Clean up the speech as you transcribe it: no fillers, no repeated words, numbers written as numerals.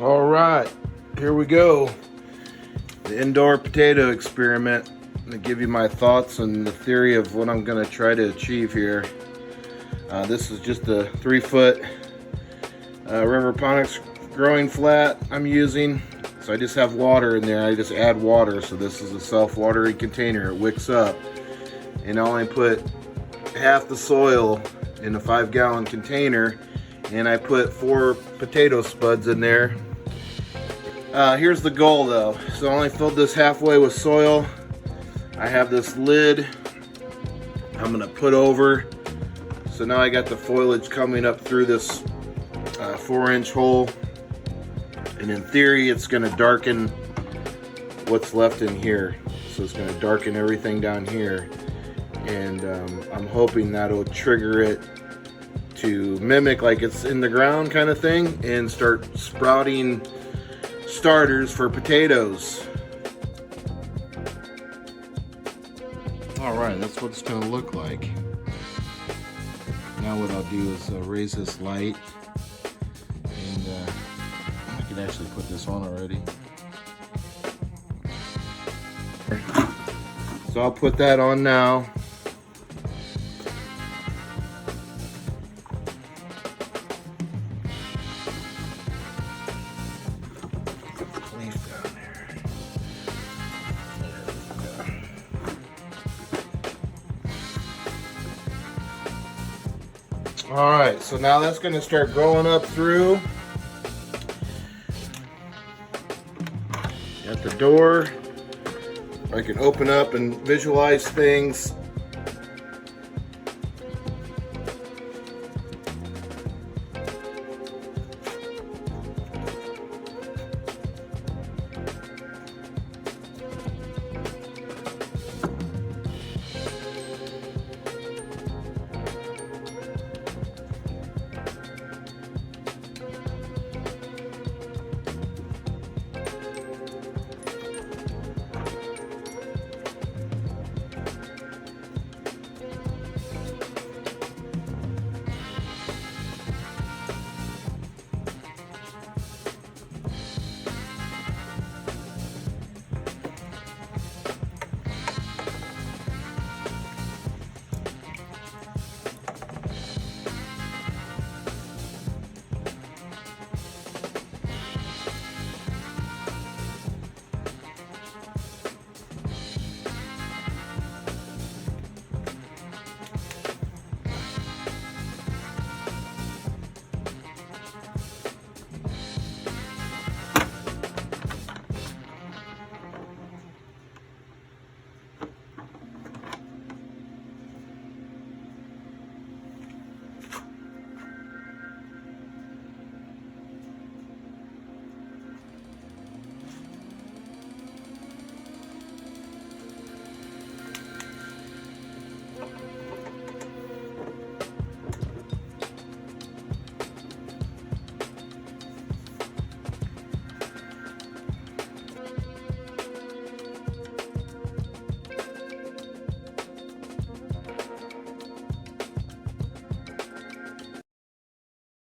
All right, here we go. The indoor potato experiment. I'm gonna give you my thoughts and the theory of what I'm gonna try to achieve here. This is just a 3-foot Riverponics growing flat I'm using. So I just have water in there. I just add water. So this is a self-watering container. It wicks up. And I only put half the soil in a 5-gallon container. And I put 4 potato spuds in there. Here's the goal though. So I only filled this halfway with soil. I have this lid I'm gonna put over. So now I got the foliage coming up through this 4-inch hole. And in theory, it's gonna darken what's left in here. So it's gonna darken everything down here. And I'm hoping that'll trigger it to mimic like it's in the ground kind of thing and start sprouting starters for potatoes. All right, that's what it's gonna look like. Now what I'll do is raise this light, and I can actually put this on already. So I'll put that on now. Leaf down there. All right, so now that's going to start growing up through. At the door, I can open up and visualize things.